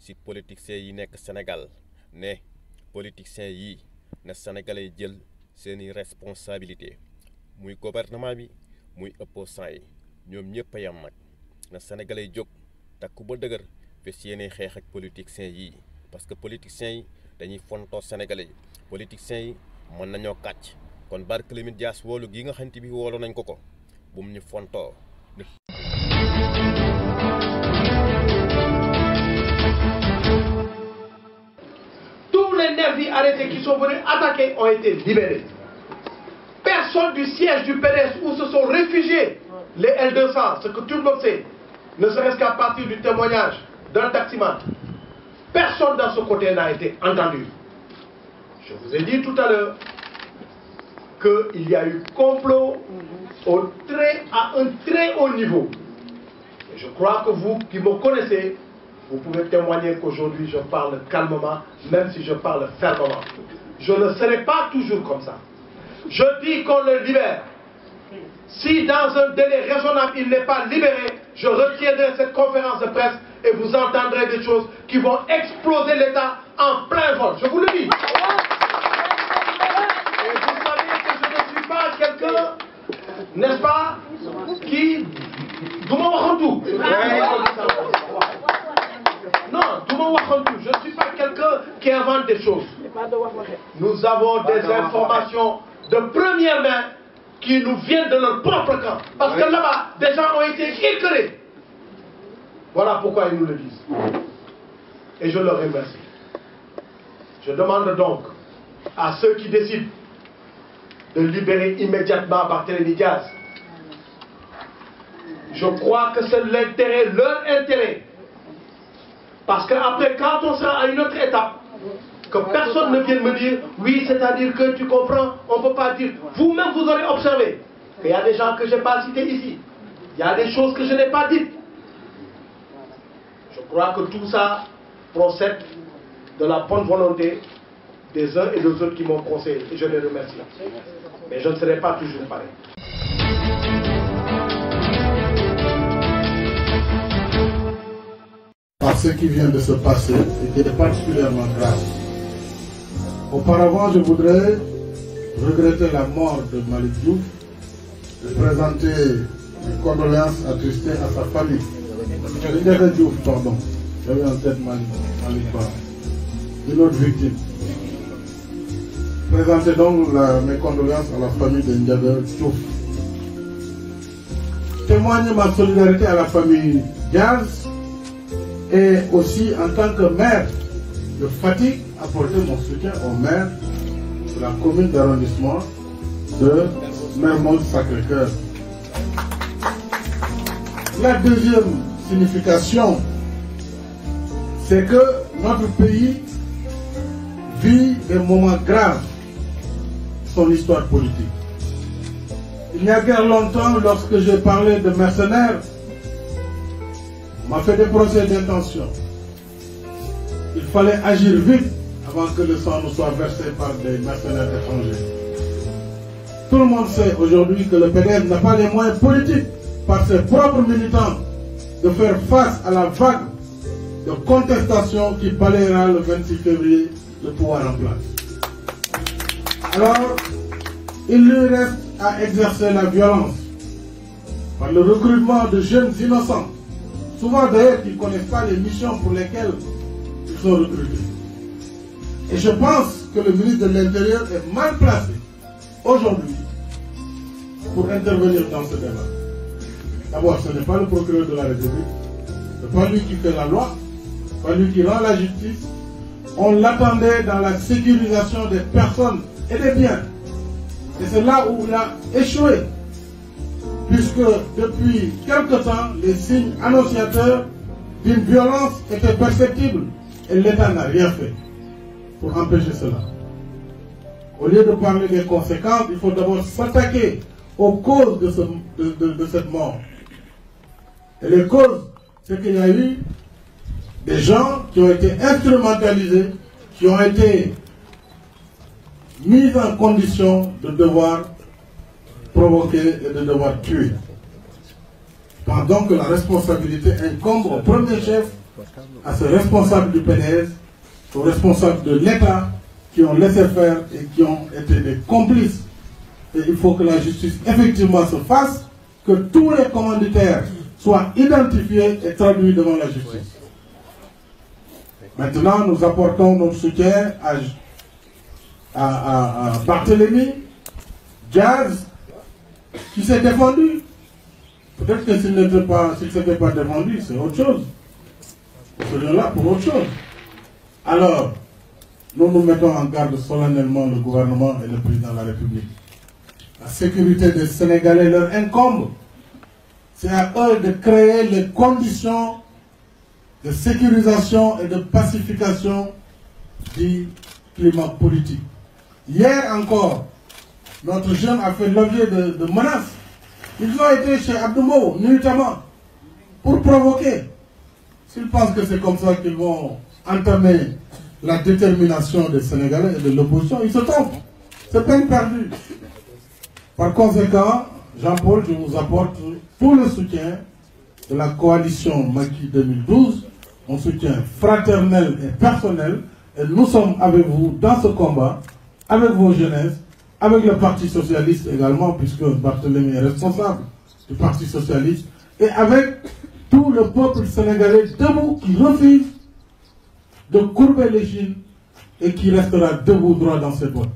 si politiciens yi nekk Sénégal ne politiciens yi na sénégalais jël seeni responsabilité muy gouvernement bi muy opposant yi ñoom ñëpp a yam nag na sénégalais jóg takku ba dëgër fes yéene xeex ak politiciens yi parce que politiciens yi dañuy fontoo sénégalais yi politiciens yi mën nañoo kàcc kon Barthélémy Dias woolu gi nga xamante bi woolu nañ ko bu mu ñu fontoo. Tous les nervis arrêtés qui sont venus attaquer ont été libérés. Personne du siège du PDS où se sont réfugiés les L200, ce que tout le monde sait, ne serait-ce qu'à partir du témoignage d'un taximan. Personne dans ce côté n'a été entendu. Je vous ai dit tout à l'heure qu'il y a eu complot à un très haut niveau. Et je crois que vous qui me connaissez, vous pouvez témoigner qu'aujourd'hui je parle calmement, même si je parle fermement. Je ne serai pas toujours comme ça. Je dis qu'on le libère. Si dans un délai raisonnable il n'est pas libéré, je retiendrai cette conférence de presse et vous entendrez des choses qui vont exploser l'État en plein vol. Je vous le dis. Et vous savez que je ne suis pas quelqu'un, n'est-ce pas, qui... Non, je ne suis pas quelqu'un qui invente des choses. Nous avons des informations de première main qui nous viennent de leur propre camp. Parce que là-bas, des gens ont été écœurés. Voilà pourquoi ils nous le disent. Et je leur remercie. Je demande donc à ceux qui décident de libérer immédiatement Barthélémy Dias. Je crois que c'est l'intérêt, leur intérêt. Parce qu'après, quand on sera à une autre étape, que personne ne vienne me dire, oui, c'est-à-dire que tu comprends, on ne peut pas dire. Vous-même, vous aurez observé qu'il y a des gens que je n'ai pas cités ici. Il y a des choses que je n'ai pas dites. Je crois que tout ça procède de la bonne volonté des uns et des autres qui m'ont conseillé. Et je les remercie. Mais je ne serai pas toujours pareil. Par ce qui vient de se passer et qui est particulièrement grave. Auparavant, je voudrais regretter la mort de Malick Diouf et présenter mes condoléances attristées à sa famille. Ndiaga Diouf, pardon. J'avais en tête Malick Ba. Une autre victime. Présenter donc mes condoléances à la famille de Ndiaga Diouf. Témoigner ma solidarité à la famille Diaz et aussi en tant que maire de Fatick, apporter mon soutien au maire de la commune d'arrondissement de Mermoz-Sacré-Cœur. La deuxième signification, c'est que notre pays vit des moments graves de son histoire politique. Il n'y a guère longtemps, lorsque j'ai parlé de mercenaires, on m'a fait des procès d'intention. Il fallait agir vite avant que le sang ne soit versé par des mercenaires étrangers. Tout le monde sait aujourd'hui que le PDS n'a pas les moyens politiques, par ses propres militants, de faire face à la vague de contestation qui balayera le 26 février le pouvoir en place. Alors, il lui reste à exercer la violence par le recrutement de jeunes innocents, souvent d'ailleurs qui ne connaissent pas les missions pour lesquelles ils sont recrutés. Et je pense que le ministre de l'Intérieur est mal placé aujourd'hui pour intervenir dans ce débat. D'abord, ce n'est pas le procureur de la République, ce n'est pas lui qui fait la loi, ce n'est pas lui qui rend la justice. On l'attendait dans la sécurisation des personnes et des biens. Et c'est là où il a échoué. Puisque depuis quelque temps, les signes annonciateurs d'une violence étaient perceptibles. Et l'État n'a rien fait pour empêcher cela. Au lieu de parler des conséquences, il faut d'abord s'attaquer aux causes de cette mort. Et les causes, c'est qu'il y a eu des gens qui ont été instrumentalisés, qui ont été mis en condition de devoir provoquer et de devoir tuer. Pendant que la responsabilité incombe au premier chef à ces responsables du PDS, aux responsables de l'État qui ont laissé faire et qui ont été des complices. Et il faut que la justice effectivement se fasse, que tous les commanditaires soient identifiés et traduits devant la justice. Maintenant, nous apportons notre soutien à Barthélémy Diaz, qui s'est défendu. Peut-être que s'il ne s'était pas défendu, c'est autre chose. C'est là pour autre chose. Alors, nous nous mettons en garde solennellement le gouvernement et le président de la République. La sécurité des Sénégalais leur incombe. C'est à eux de créer les conditions de sécurisation et de pacification du climat politique. Hier encore, notre jeune a fait l'objet de menaces. Ils ont été chez Abdoumo, nuitamment, pour provoquer. S'ils pensent que c'est comme ça qu'ils vont entamer la détermination des Sénégalais et de l'opposition, ils se trompent. C'est peine perdue. Par conséquent, Jean-Paul, je vous apporte tout le soutien de la coalition Macky 2012, un soutien fraternel et personnel, et nous sommes avec vous dans ce combat, avec vos jeunesses, avec le Parti Socialiste également, puisque Barthélémy est responsable du Parti Socialiste, et avec tout le peuple sénégalais debout qui refuse de courber les chines et qui restera debout droit dans cette voie.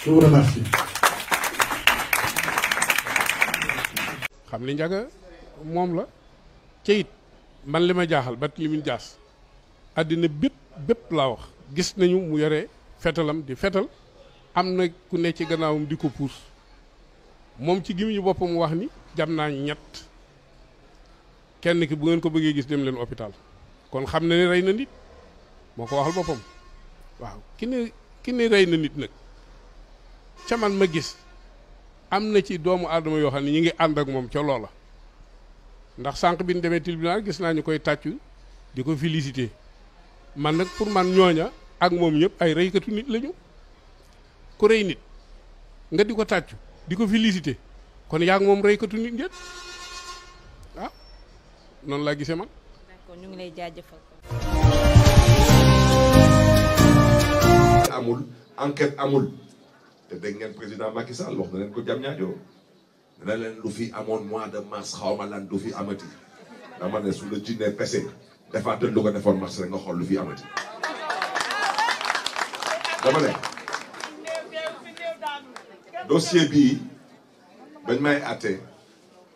Je vous remercie. xam li njaga moom la ca it man li ma jaaxal Barthélémy Dias àddina bépp laa wax gis nañu mu yore fetalam di fetal am na ku ne ci gannaawam di ko puus moom ci gimiñu boppam wax ni jam naa ñett kenn ki bu ngeen ko bëggee gis dem leen hôpital kon xam na ne rey na nit moo ko waxal boppam waaw ki ne rey na nit nag ca man ma gis am na ci doomu aadama yoo xam ne ñi ngi ànd ak moom ca loola ndax sànq bi ñu demee tribunal gis naa ñu koy tàccu di ko félicité man nag pour man ñooña ak moom ñëpp ay reykatu nit lañu ku rey nit nga di ko tàccu di ko félicité kon yaa ngi moom reykatu nit ngeen ah noonu laa gisee man. d'accord ñu ngi lay jaajëfal. amul enquête amul. te dégg ngeen président Macky Sall wax na leen ko jam ñaajo dana leen lu fi amoon mois de mars xaw ma lan du fi amati dama ne su la jinnee pese defaatal lu ko defoon mars rek nga xool lu fi amati dama ne dossier bii bañ may àtte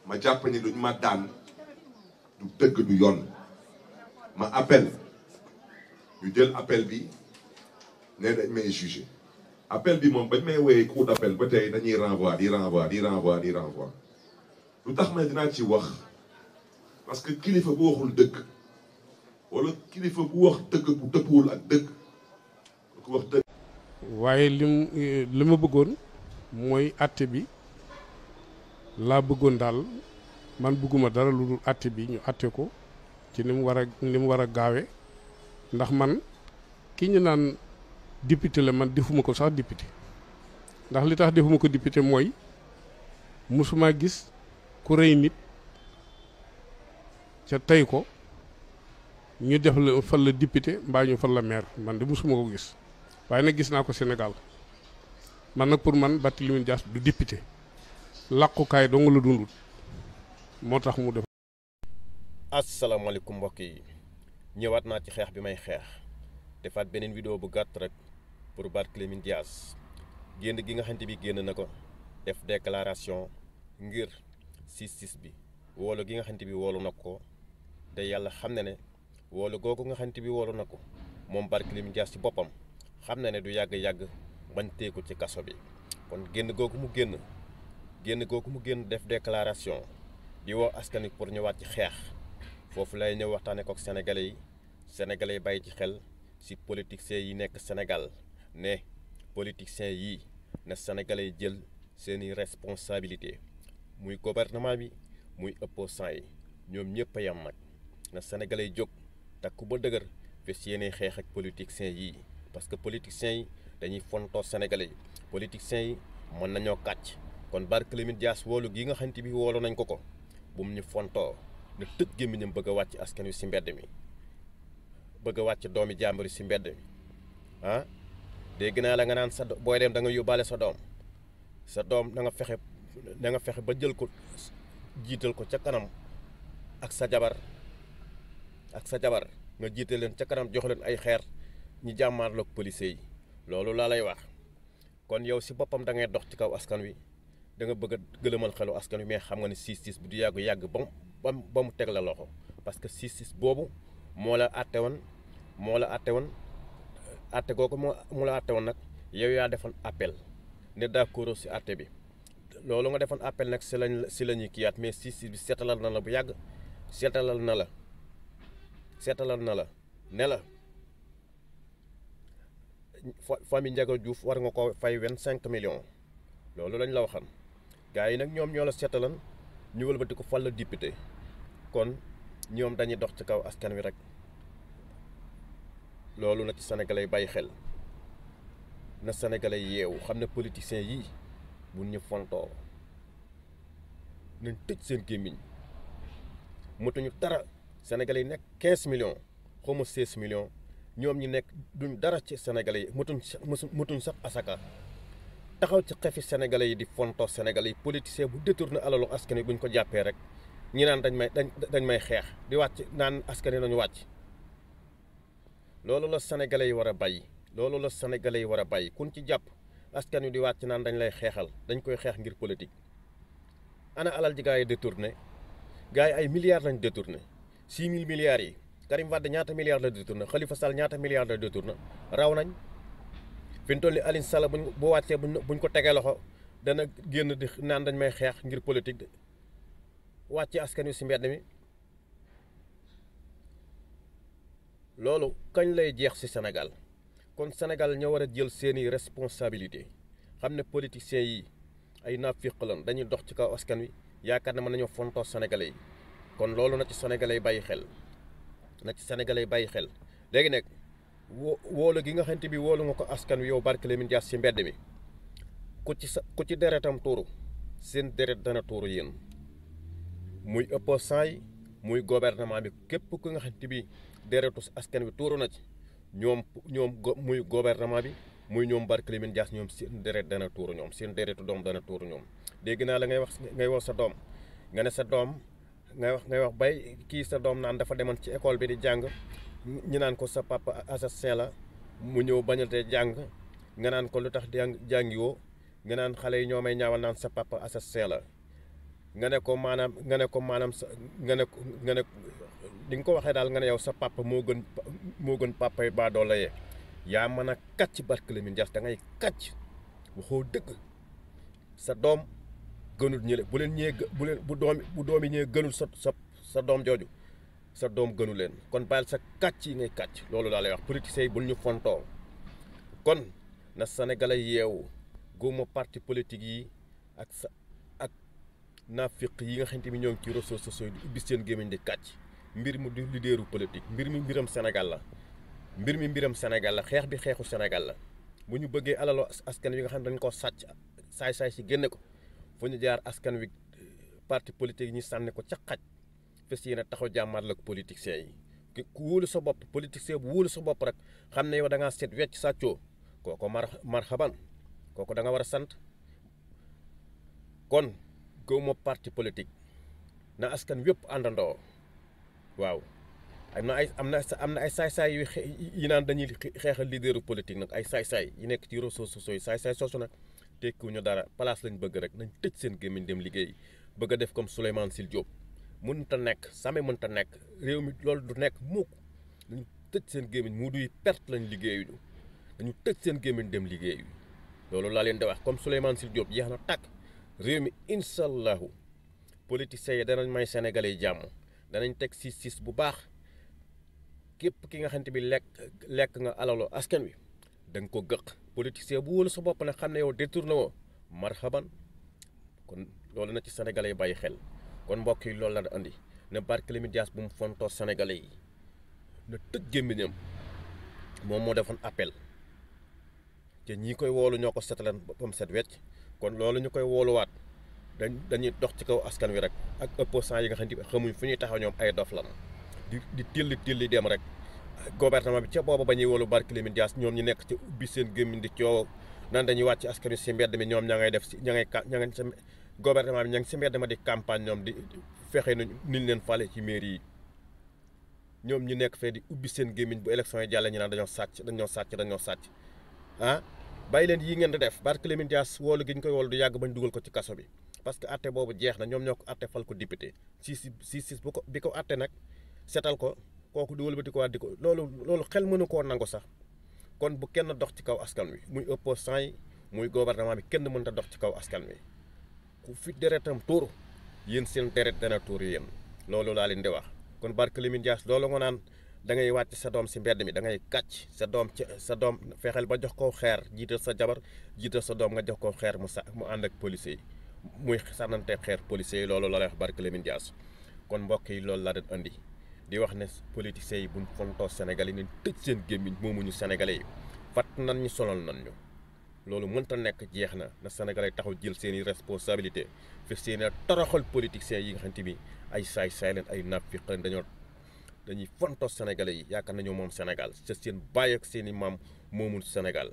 ma jàpp ni duñ ma daan du dëgg du yoon ma appel ñu jël appel bi ne dañ may jugé appel bi moom bañ may woowee cour d'appel ba tey dañuy renvoi di renvoi lu tax ma dinaa ci wax parce que kilifa bu waxul dëgg wala kilifa bu wax dëgg bu dëppuwul ak dëgg ku wax dëgg. waaye li ma bëggoon mooy àtte bi laa bëggoon daal man bëgguma dara lu dul àtte bi ñu àtte ko ci ni mu war a gaawe ndax man ki ñu naan député la man defuma ko sax député ndax li tax defuma ko député mooy musuma gis ku rey nit ca tey ko ñu def la fal la député mbaa ñu fal la maire man de musuma ko gis waaye nag gis naa ko Sénégal man nag pour man Barthélémy Dias du député làqukaay dong la dundul moo tax mu def. asalaamaaleykum mbokk yi ñëwaat naa ci xeex bi may xeex defaat beneen vidéo bu gàtt rek pour Barthélémy Dias génn gi nga xamante bi génn na ko def déclaration ngir 6-6 bi woolu gi nga xamante bi woolu na ko te yàlla xam na ne woolu googu nga xamante bi woolu na ko moom Barthélémy Dias ci boppam xam na ne du yàgg-yàgg bañ teeku ci kaso bi kon génn googu mu génn def déclaration di woo askan wi pour ñëwaat ci xeex foofu lay ñëw waxtaane ko ak sénégalais yi bàyyi ci xel si politiciens yi nekk Sénégal ne politiciens yi na sénégalais yi jël seeni responsabilité muy gouvernement bi muy opposant yi ñoom ñëpp a yam nag na sénégalais yi jóg takku ba dëgër fes yéene xeex ak politiciens yi parce que politiciens yi dañuy fontoo sénégalais yi politiciens yi mën nañoo kàcc kon Barthélémy Dias woolu gi nga xamante bi woolu nañ ko bu mu ñu fontoo na tëj gémmiñam bëgg a wàcc askan wi si mbedd mi bëgg a wàcc doomi jàmbur si mbedd mi ah dégg naa la nga naan booy dem da nga yóbbaale sa doom da nga fexe ba jël ko jiital ko ca kanam ak sa jabar nga jiital leen ca kanam jox leen ay xeer ñi jàmmaarloog police yi loolu laa lay wax kon yow si boppam da ngay dox ci kaw askan wi da nga bëgg a gëlëmal xelu askan wi mais xam nga ne 6-6 bi du yàgg ba mu teg la loxo parce que 6-6 boobu moo la àtte woon àtte googu moo la àtte woon nag yow yaa defoon appel ne d'accord si àtte bi loolu nga defoon appel nag si la ñuy kiyaat mais 6-6 bi seetalal na la bu yàgg seetalal na la ne la famille Ndiaga Diouf war nga ko fay 25 millions loolu lañ la waxan gars yi nag ñoom ñoo la seetalan ñu wëlbati ko fal la député kon ñoom dañuy dox ci kaw askan wi rek loolu na ci sénégalais yi bàyyi xel na sénégalais yi yeewu xam ne politiciens yii bu ñu fontoo nañ tëj seen gémmiñ motuñu dara sénégalais yi nekk 15 millions xaw ma 16 millions ñoom ñi nekk duñ dara ci sénégalais yi motuñ sax asaka taxaw ci xefi sénégalais yi di fontoo sénégalais yi politicien bu détourné alalu askan wi buñ ko jàppee rek ñi naan dañ may xeex di wàcc naan askan wi nañu wàcc loolu la sénégalais yi war a bàyyi kun ci jàpp askan wi di wàcc naan dañ lay xeexal dañ koy xeex ngir politique ana alal ji gaa yi détourné gaa yi ay milliards lañ détourné 6 000 milliards yi Karim Wade ñaata milliards la détourné Khalifa Sall ñaata milliards la détourné raw nañ fi mu toll nii Alioune Sall bu wàccee buñ ko tegee loxo dana génn di naan dañ may xeex ngir politique de wàcce askan wi si mbedd mi loolu kañ lay jeex si Sénégal kon Sénégal ñoo war a jël seeni responsabilité xam ne politiciens yi ay naafiq lan dañuy dox ci kaw askan wi yaakaar ne mën nañoo fontoo sénégalais yi kon loolu na ci sénégalais yi bàyyi xel léegi nag wóolu gi nga xamante bi wóolu nga ko askan wi yow Barthélémy Dias si mbedd mi ku ci deretam tuuru seen deret dana tuuru yéen muy opposant yi muy gouvernement bi képp ku nga xamante bi deretu askan wi tuuru na ci ñoom muy gouvernement bi muy ñoom Barthélémy Dias ñoom seen deret dana tuuru ñoom seen deretu doom dana tuuru ñoom dégg naa la ngay wax sa doom nga ne sa doom ngay wax bay kii sa doom naan dafa demoon ci école bi di jàng ñu naan ko sa papa assassin la mu ñëw bañatee jàng nga naan ko lu tax jàngiwoo nga naan xale yi ñoo may ñaawal naan sa papa assassin la nga ne ko maanaam li nga ko waxee daal nga ne yow sa papa moo gën papa yi baa doole yee yaa mën a kàcc Barthélémy Dias da ngay kàcc waxoo dëgg sa doom gënul ñële bu doom yi ñëwee gënul sa doom jooju sa doom gënu leen kon bàyyil sa kàcc yi ngay kàcc loolu laa lay wax politiciens yi bul ñu fontoo kon na sénégalais yeewu góoma parti politique yi ak naafiq yi nga xamante ni ñoo ngi ci réseaux sociaux yi di ubbi seen gémmiñ di kàcc mbir mu di leaderu politique mbir mi mbiram Sénégal la xeex bi xeexu Sénégal la bu ñu bëggee alalu askan wi nga xam ne dañ ko sàcc saay-saay si génne ko fu ñu jaar askan wi parti politique yi ñu sànni ko ca xaj fes yéene taxaw jàmmaarloo ak politiciens yi ku wóolu sa bopp politicien bu wóolu sa bopp rek xam ne yow da ngaa seet wecc sàccoo kooko marhaban kooku da nga war a sant kon gëwuma parti politique na askan wépp àndandoo waaw am na ay saay-saay yi naan dañuy xeexal leaderu politique nag ay saay-saay yi nekk ci réseaux sociaux yi saay-saay soosu nag tekkiwuñu dara place lañ bëgg rek nañ tëj seen gémmiñ dem liggéey bëgg a def comme Souleymane Sil Diop mënut a nekk same mënut a nekk réew mi loolu du nekk mukk dañu tëj seen gémmiñ mu duy perte lañ liggéeyuñu dañu tëj seen gémmiñ dem liggéeyu loolu laa leen di wax comme Souleymane Sil Diop jeex na tàkk réew mi incha allahu politiciens yi danañ may sénégalais yi jàmm danañ teg 6-6 bu baax képp ki nga xamante bi lekk nga alalu askan wi da nga ko gëq politicien bu wóolu sa bopp nag xam ne yow détourné woo marhaban kon loolu na ci sénégalais yi bàyyi xel kon mbokk yi loolu la andi ne Barthélémy Dias bu mu fontoo sénégalais yi na tëj gémmiñam moom moo defoon appel te ñi koy woolu ñoo ko setaleen ba mu set wecc kon loolu ñu koy wooluwaat dañuy dox ci kaw askan wi rek ak opposants yi nga xam ne xamuñ fu ñuy taxaw ñoom ay dof la di tilli dem rek gouvernement bi ca booba ba ñuy wolu Barthélémy Dias ñoom ñu nekk ci ubbi seen gémmiñ di coow nan dañuy wàcc askan wi si mbedd mi ñoom ña ngay def si ña ngay sa gouvernement bi ña ngi si mbedd ma di campagne ñoom di fexe niñ leen fale ci mairie yi ñoom ñu nekk fee di ubbi seen gémmiñ bu élection yi jàlle ñu naan dañoo sàcc ah bàyyi leen yii ngeen di def Barthélémy Dias woolu gi ñu koy woolu du yàgg bañ dugal ko ci kaso bi parce que atte boobu jeex na ñoom ñoo ko atte fal ko député si bu ko bi ko atte nag setal ko kooku di wëlbati ko waat di ko loolu xel mënu koo nangu sax kon bu kenn dox ci kaw askan wi muy opposant yi muy gouvernement bi kenn mënta dox ci kaw askan wi ku fi deretam tuur yéen seen deret dana tuur yéen loolu laa leen di wax kon Barthélémy Dias loolu nga naan da ngay wàcc sa doom si mbedd mi da ngay kàcc sa doom fexeel ba jox ko xeer jiital sa jabar jiital sa doom nga jox ko xeer mu ànd ak policiers yi muy sànnante xeer policiers yi loolu la lay wax Barthélémy Dias kon mbokk yi loolu laa doon andi di wax ne politiciens yi buñ fontoo Sénégal yi ne tëj seen gémmiñ moomuñu Sénégalais yi fat nan ñu solal nan ñu loolu mënta nekk jeex na Sénégalais taxaw jël seen i responsabilité fi seen i toroxal politiciens yi nga xamante bi ay saay-saay leen ay naafiq leen dañuy fontoo Sénégalais yi yaakaar nañoo moom Sénégal ca seen baay ak seen i maam moomul Sénégal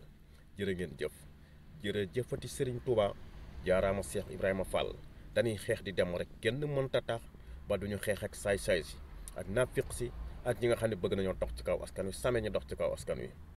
jërë ngeen jëf jërëjëfati Serigne Touba jaaraama Cheikh Ibrahima Fall dañuy xeex di dem rek kenn mënta tax ba duñu xeex ak saay-saay si ak naafiq si ak ñi nga xam ne bëgg nañoo dox ci kaw askan wi same ñu dox ci kaw askan wi